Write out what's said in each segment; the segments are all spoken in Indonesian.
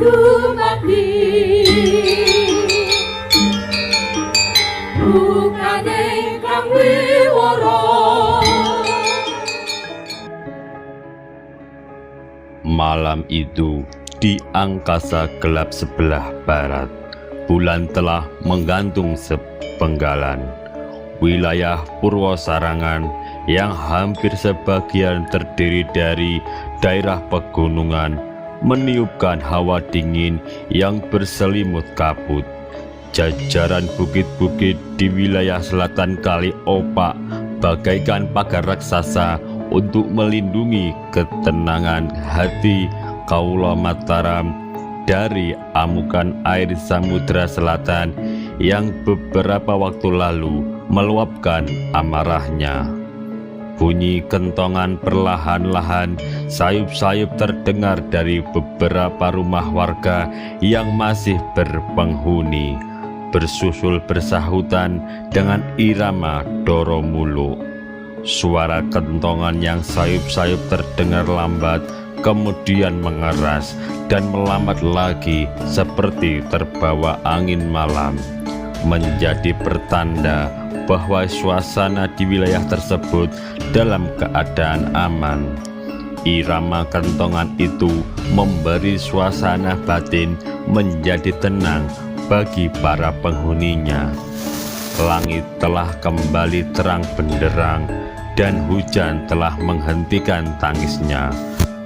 dumadi bukane kang wiworo. Malam itu di angkasa gelap sebelah barat, bulan telah menggantung sepenggalan. Wilayah Purwosarangan yang hampir sebagian terdiri dari daerah pegunungan meniupkan hawa dingin yang berselimut kabut. Jajaran bukit-bukit di wilayah selatan Kali Opak bagaikan pagar raksasa untuk melindungi ketenangan hati kaula Mataram dari amukan air Samudra Selatan yang beberapa waktu lalu meluapkan amarahnya. Bunyi kentongan perlahan-lahan sayup-sayup terdengar dari beberapa rumah warga yang masih berpenghuni, bersusul bersahutan dengan irama doro muluk. Suara kentongan yang sayup-sayup terdengar lambat, kemudian mengeras dan melambat lagi seperti terbawa angin malam, menjadi pertanda bahwa suasana di wilayah tersebut dalam keadaan aman. Irama kentongan itu memberi suasana batin menjadi tenang bagi para penghuninya. Langit telah kembali terang benderang dan hujan telah menghentikan tangisnya.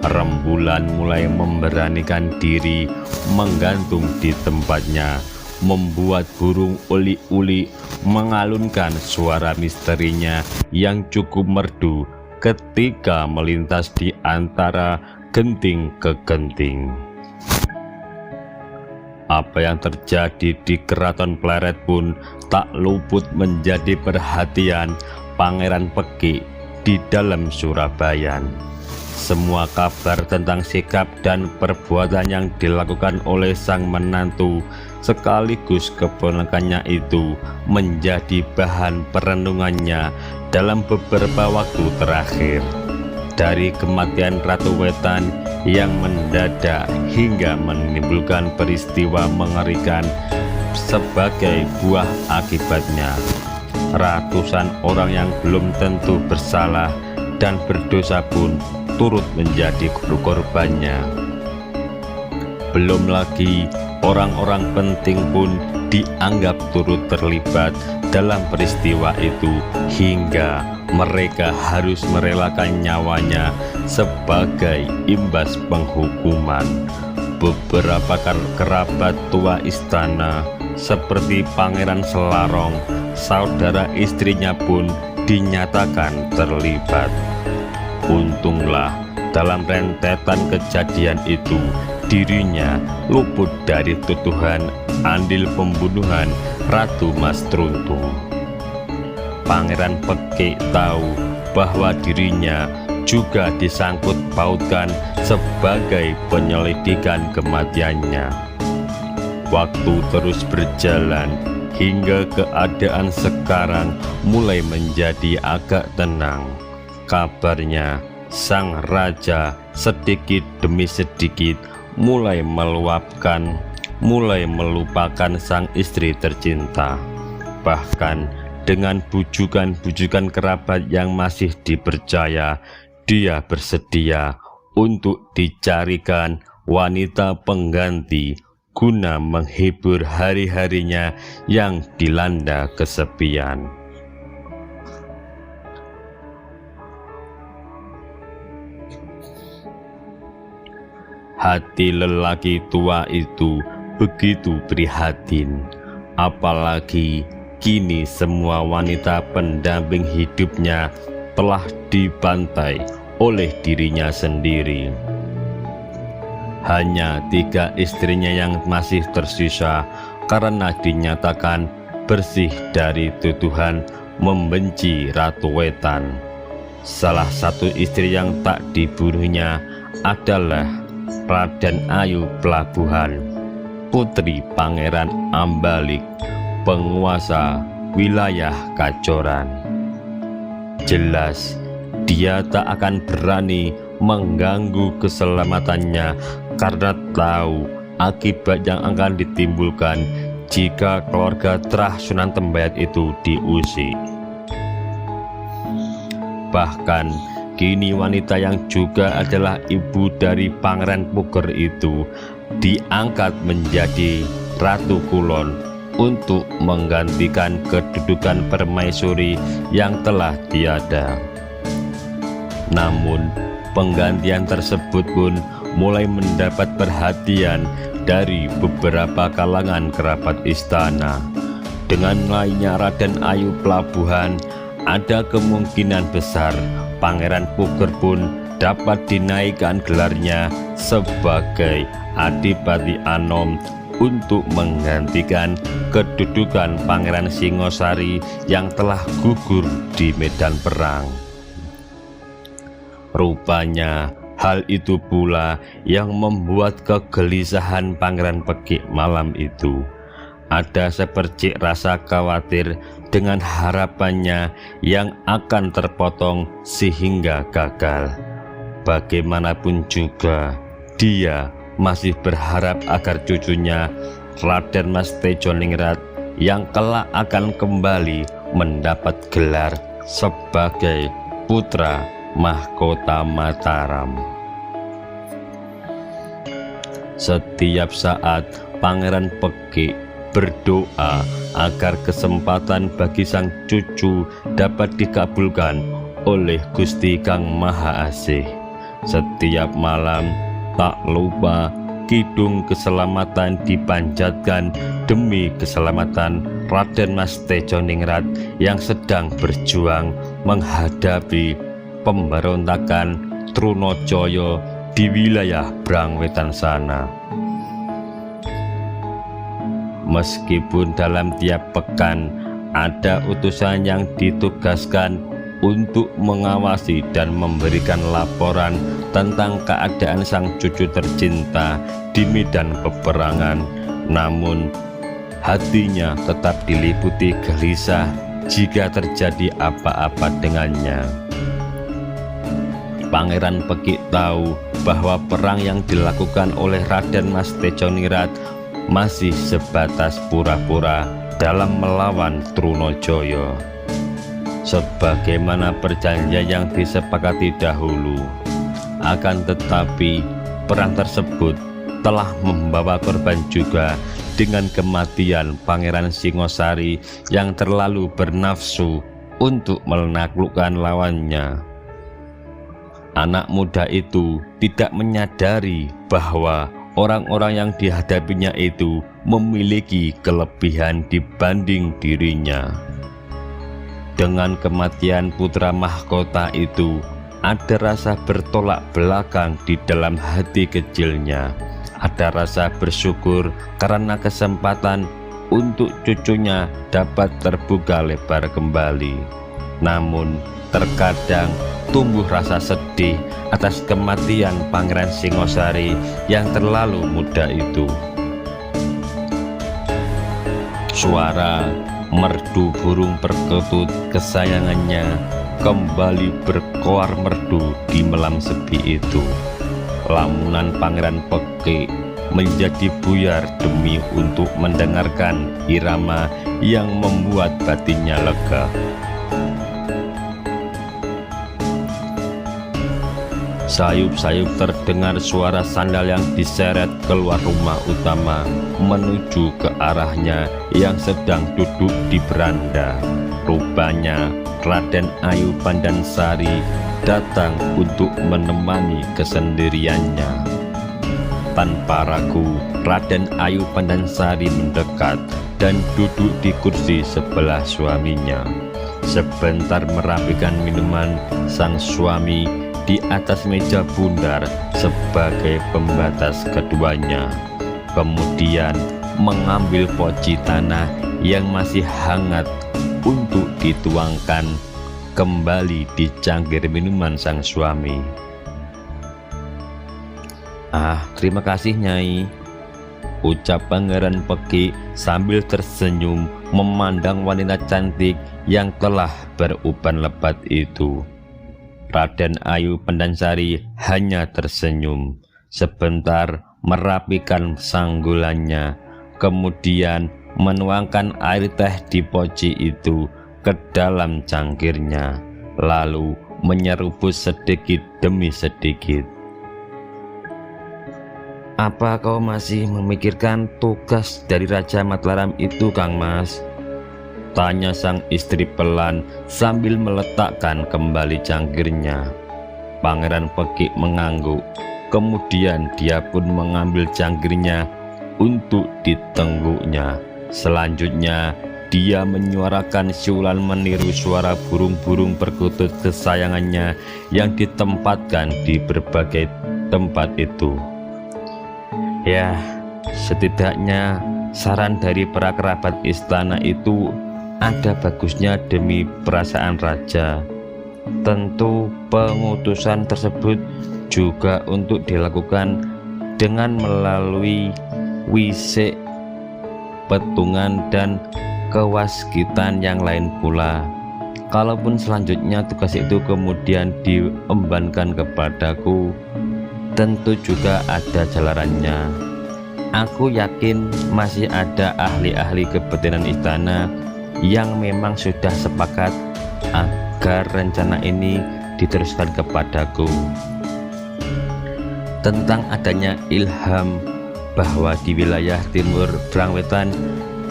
Rembulan mulai memberanikan diri menggantung di tempatnya, membuat burung uli-uli mengalunkan suara misterinya yang cukup merdu ketika melintas di antara genting ke genting. Apa yang terjadi di Keraton Pleret pun tak luput menjadi perhatian Pangeran Peki di dalam Surabayan. Semua kabar tentang sikap dan perbuatan yang dilakukan oleh sang menantu sekaligus keponakannya itu menjadi bahan perenungannya dalam beberapa waktu terakhir. Dari kematian Ratu Wetan yang mendadak hingga menimbulkan peristiwa mengerikan sebagai buah akibatnya, ratusan orang yang belum tentu bersalah dan berdosa pun turut menjadi korbannya. Belum lagi orang-orang penting pun dianggap turut terlibat dalam peristiwa itu hingga mereka harus merelakan nyawanya sebagai imbas penghukuman. Beberapa kerabat tua istana seperti Pangeran Selarong, saudara istrinya pun dinyatakan terlibat. Untunglah dalam rentetan kejadian itu dirinya luput dari tuduhan andil pembunuhan Ratu Mas Truntung. Pangeran Peki tahu bahwa dirinya juga disangkut pautkan sebagai penyelidikan kematiannya. Waktu terus berjalan hingga keadaan sekarang mulai menjadi agak tenang. Kabarnya sang raja sedikit demi sedikit mulai melupakan sang istri tercinta. Bahkan dengan bujukan-bujukan kerabat yang masih dipercaya, dia bersedia untuk dicarikan wanita pengganti guna menghibur hari-harinya yang dilanda kesepian. Hati lelaki tua itu begitu prihatin, apalagi kini semua wanita pendamping hidupnya telah dibantai oleh dirinya sendiri. Hanya 3 istrinya yang masih tersisa karena dinyatakan bersih dari tuduhan membenci Ratu Wetan. Salah satu istri yang tak dibunuhnya adalah Raden Ayu Pelabuhan, putri Pangeran Ambalik, penguasa wilayah Kacoran. Jelas dia tak akan berani mengganggu keselamatannya karena tahu akibat yang akan ditimbulkan jika keluarga terah Sunan Tembayat itu diusik. Bahkan kini wanita yang juga adalah ibu dari Pangeran Puger itu diangkat menjadi Ratu Kulon untuk menggantikan kedudukan permaisuri yang telah tiada. Namun penggantian tersebut pun mulai mendapat perhatian dari beberapa kalangan kerabat istana. Dengan lainnya Raden Ayu Pelabuhan, ada kemungkinan besar Pangeran Puger pun dapat dinaikkan gelarnya sebagai Adipati Anom untuk menggantikan kedudukan Pangeran Singosari yang telah gugur di medan perang. Rupanya hal itu pula yang membuat kegelisahan Pangeran Pekik malam itu. Ada sepercik rasa khawatir dengan harapannya yang akan terpotong sehingga gagal. Bagaimanapun juga dia masih berharap agar cucunya Raden Mas Tejoningrat yang kelak akan kembali mendapat gelar sebagai putra mahkota Mataram. Setiap saat Pangeran Pekik berdoa agar kesempatan bagi sang cucu dapat dikabulkan oleh Gusti Kang Maha Asih. Setiap malam tak lupa kidung keselamatan dipanjatkan demi keselamatan Raden Mas Tejoningrat yang sedang berjuang menghadapi pemberontakan Trunajaya di wilayah Brangwetan sana. Meskipun dalam tiap pekan ada utusan yang ditugaskan untuk mengawasi dan memberikan laporan tentang keadaan sang cucu tercinta di medan peperangan, namun hatinya tetap diliputi gelisah jika terjadi apa-apa dengannya. Pangeran Pekik tahu bahwa perang yang dilakukan oleh Raden Mas Tejoningrat masih sebatas pura-pura dalam melawan Trunajaya. Sebagaimana perjanjian yang disepakati dahulu, akan tetapi perang tersebut telah membawa korban juga dengan kematian Pangeran Singosari yang terlalu bernafsu untuk menaklukkan lawannya. Anak muda itu tidak menyadari bahwa orang-orang yang dihadapinya itu memiliki kelebihan dibanding dirinya. Dengan kematian putra mahkota itu, ada rasa bertolak belakang di dalam hati kecilnya. Ada rasa bersyukur karena kesempatan untuk cucunya dapat terbuka lebar kembali. Namun terkadang tumbuh rasa sedih atas kematian Pangeran Singosari yang terlalu muda itu. Suara merdu burung perkutut kesayangannya kembali berkoar merdu di malam sepi itu. Lamunan Pangeran Pekik menjadi buyar demi untuk mendengarkan irama yang membuat batinnya lega. Sayup-sayup terdengar suara sandal yang diseret keluar rumah utama menuju ke arahnya yang sedang duduk di beranda. Rupanya Raden Ayu Pandansari datang untuk menemani kesendiriannya. Tanpa ragu, Raden Ayu Pandansari mendekat dan duduk di kursi sebelah suaminya. Sebentar merapikan minuman, sang suami di atas meja bundar sebagai pembatas keduanya. Kemudian mengambil poci tanah yang masih hangat untuk dituangkan kembali di cangkir minuman sang suami. Terima kasih Nyai, ucap Pangeran Pekik sambil tersenyum memandang wanita cantik yang telah beruban lebat itu. Raden Ayu Pandansari hanya tersenyum. Sebentar merapikan sanggulannya, kemudian menuangkan air teh di poci itu ke dalam cangkirnya, lalu menyeruput sedikit demi sedikit. "Apa kau masih memikirkan tugas dari Raja Matlaram itu, Kang Mas?" tanya sang istri pelan sambil meletakkan kembali cangkirnya. Pangeran Pekik mengangguk, kemudian dia pun mengambil cangkirnya untuk ditengguknya. Selanjutnya dia menyuarakan siulan meniru suara burung-burung perkutut kesayangannya yang ditempatkan di berbagai tempat itu. Ya, setidaknya saran dari para kerabat istana itu ada bagusnya demi perasaan raja. Tentu pengutusan tersebut juga untuk dilakukan dengan melalui wisik, petungan, dan kewaskitan yang lain pula. Kalaupun selanjutnya tugas itu kemudian diembankan kepadaku, tentu juga ada jalarannya. Aku yakin masih ada ahli-ahli kebetulan istana yang memang sudah sepakat agar rencana ini diteruskan kepadaku. Tentang adanya ilham bahwa di wilayah timur Brangwetan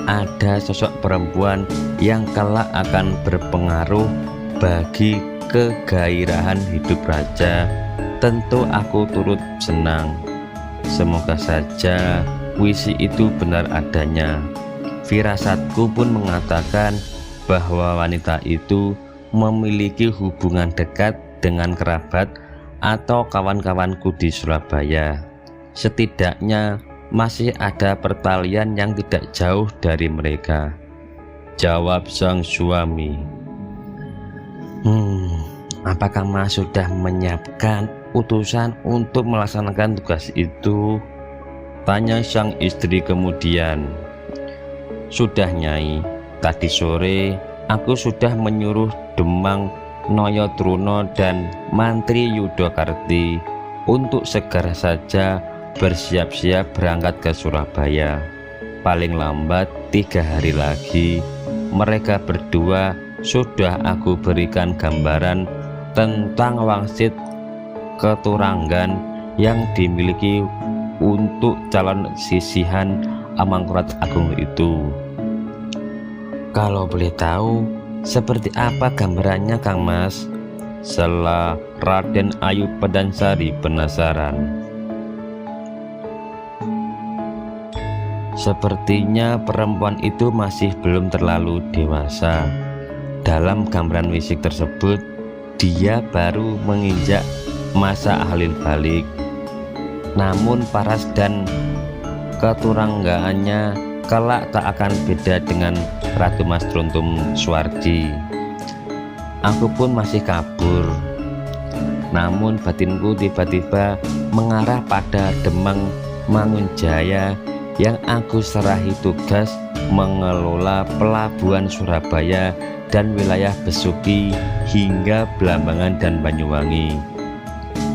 ada sosok perempuan yang kelak akan berpengaruh bagi kegairahan hidup raja, tentu aku turut senang. Semoga saja puisi itu benar adanya. Firasatku pun mengatakan bahwa wanita itu memiliki hubungan dekat dengan kerabat atau kawan-kawanku di Surabaya. Setidaknya masih ada pertalian yang tidak jauh dari mereka, jawab sang suami. Apakah Mas sudah menyiapkan utusan untuk melaksanakan tugas itu? Tanya sang istri kemudian. Sudah Nyai, tadi sore aku sudah menyuruh Demang Noyotruno dan Mantri Yudakarti untuk segera saja bersiap-siap berangkat ke Surabaya. Paling lambat 3 hari lagi mereka berdua sudah aku berikan gambaran tentang wangsit keturangan yang dimiliki untuk calon sisihan Amangkurat Agung itu. Kalau boleh tahu seperti apa gambarannya, Kang Mas? Sela Raden Ayu Pedansari penasaran. Sepertinya perempuan itu masih belum terlalu dewasa. Dalam gambaran wisik tersebut, dia baru menginjak masa ahlil balik. Namun paras dan keturanggaannya kelak tak akan beda dengan Ratu Mas Truntum Suwardi. Aku pun masih kabur. Namun batinku tiba-tiba mengarah pada Demang Mangunjaya yang aku serahi tugas mengelola pelabuhan Surabaya dan wilayah Besuki hingga Blambangan dan Banyuwangi.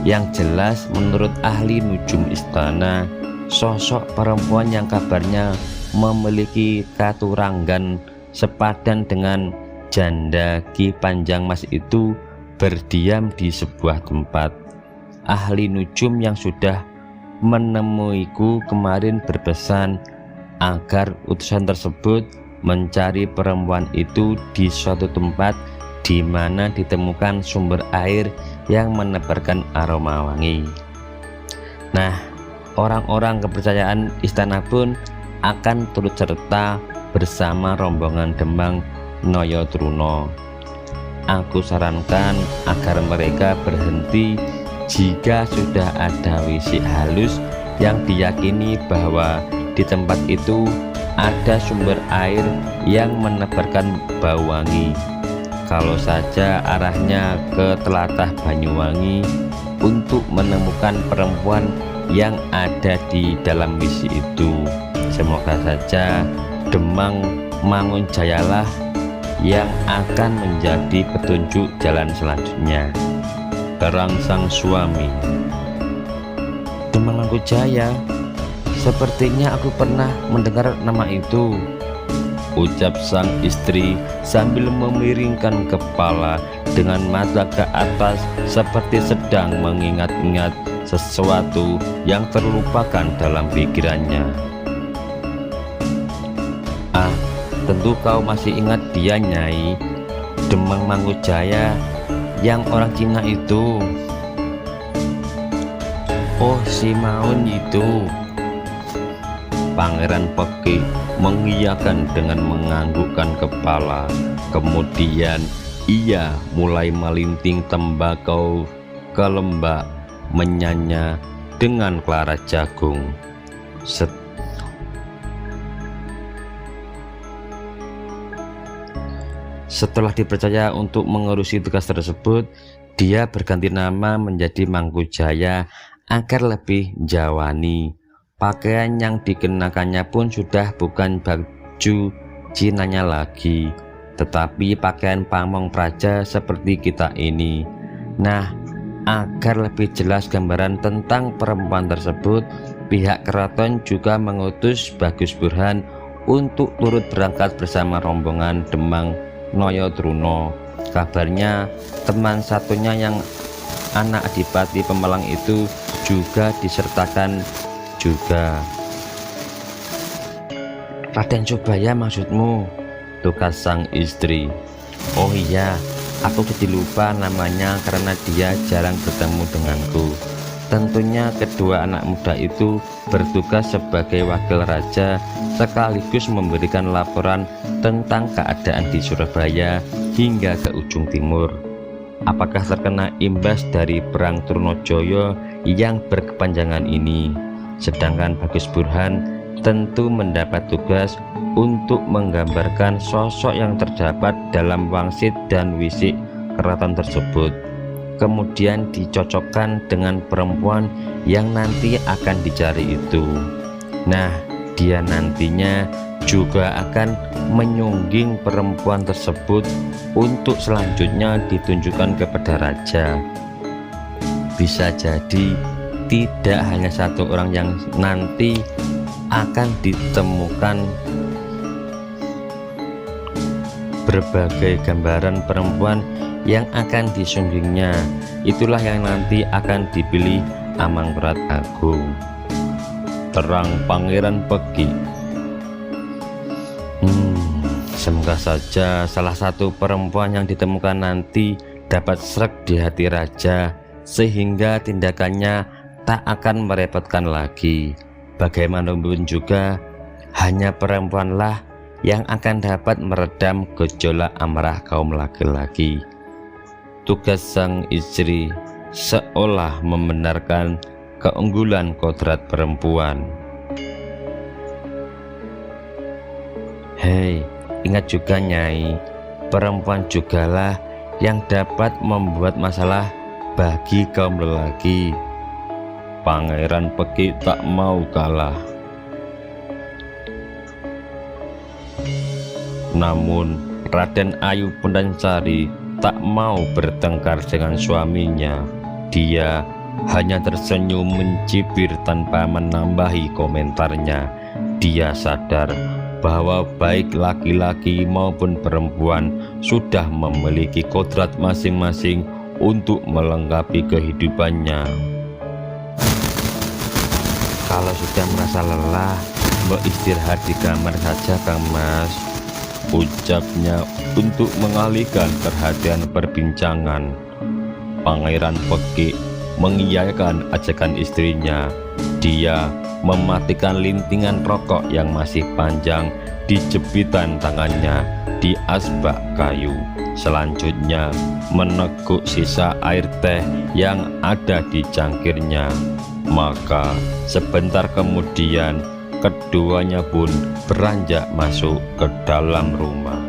Yang jelas menurut ahli nujum istana, sosok perempuan yang kabarnya memiliki katurangan sepadan dengan janda Ki Panjang Mas itu berdiam di sebuah tempat. Ahli nujum yang sudah menemuiku kemarin berpesan agar utusan tersebut mencari perempuan itu di suatu tempat di mana ditemukan sumber air yang menebarkan aroma wangi. Nah, orang-orang kepercayaan istana pun akan turut serta bersama rombongan Demang Noyotruno. Aku sarankan agar mereka berhenti jika sudah ada wisik halus yang diyakini bahwa di tempat itu ada sumber air yang menebarkan bau wangi. Kalau saja arahnya ke telatah Banyuwangi untuk menemukan perempuan yang ada di dalam wisik itu. Semoga saja Demang Mangunjayalah yang akan menjadi petunjuk jalan selanjutnya. Terang sang suami. Demang Mangunjaya, sepertinya aku pernah mendengar nama itu, ucap sang istri sambil memiringkan kepala dengan mata ke atas seperti sedang mengingat-ingat sesuatu yang terlupakan dalam pikirannya. Ah, tentu kau masih ingat dia, Nyai, Demang Manggujaya yang orang Cina itu. Oh, si Maun itu. Pangeran Peki mengiyakan dengan menganggukkan kepala. Kemudian ia mulai melinting tembakau ke lembah, menyanya dengan Clara Jagung. Setelah dipercaya untuk mengurusi tugas tersebut, dia berganti nama menjadi Manggujaya agar lebih jawani. Pakaian yang dikenakannya pun sudah bukan baju Cinanya lagi, tetapi pakaian pamong praja seperti kita ini. Nah, agar lebih jelas gambaran tentang perempuan tersebut, pihak keraton juga mengutus Bagus Burhan untuk turut berangkat bersama rombongan Demang Noyotruno. Kabarnya teman satunya yang anak Adipati Pemalang itu juga disertakan juga. Raden Subaya maksudmu? Tukas sang istri. Oh iya, aku jadi lupa namanya karena dia jarang bertemu denganku. Tentunya kedua anak muda itu bertugas sebagai wakil raja sekaligus memberikan laporan tentang keadaan di Surabaya hingga ke ujung timur. Apakah terkena imbas dari perang Trunojoyo yang berkepanjangan ini? Sedangkan Bagus Burhan tentu mendapat tugas untuk menggambarkan sosok yang terdapat dalam wangsit dan wisik keraton tersebut, kemudian dicocokkan dengan perempuan yang nanti akan dicari itu. Nah, dia nantinya juga akan menyungging perempuan tersebut untuk selanjutnya ditunjukkan kepada raja. Bisa jadi tidak hanya satu orang yang nanti akan ditemukan berbagai gambaran perempuan yang akan disunggingnya. Itulah yang nanti akan dipilih Amangkurat Agung. Terang Pangeran Peki. Semoga saja salah satu perempuan yang ditemukan nanti dapat sreg di hati raja, sehingga tindakannya tak akan merepotkan lagi. Bagaimanapun juga, hanya perempuanlah yang akan dapat meredam gejolak amarah kaum laki-laki. Tugas sang istri seolah membenarkan keunggulan kodrat perempuan. Hei, ingat juga Nyai, perempuan jugalah yang dapat membuat masalah bagi kaum lelaki. Pangeran Peki tak mau kalah. Namun Raden Ayu Pundansari tak mau bertengkar dengan suaminya. Dia hanya tersenyum mencibir tanpa menambahi komentarnya. Dia sadar bahwa baik laki-laki maupun perempuan sudah memiliki kodrat masing-masing untuk melengkapi kehidupannya. Kalau sudah merasa lelah, beristirahat di kamar saja, Kang Mas, ucapnya untuk mengalihkan perhatian perbincangan. Pangeran Peki mengiyakan ajakan istrinya. Dia mematikan lintingan rokok yang masih panjang di jepitan tangannya di asbak kayu. Selanjutnya meneguk sisa air teh yang ada di cangkirnya. Maka sebentar kemudian keduanya pun beranjak masuk ke dalam rumah.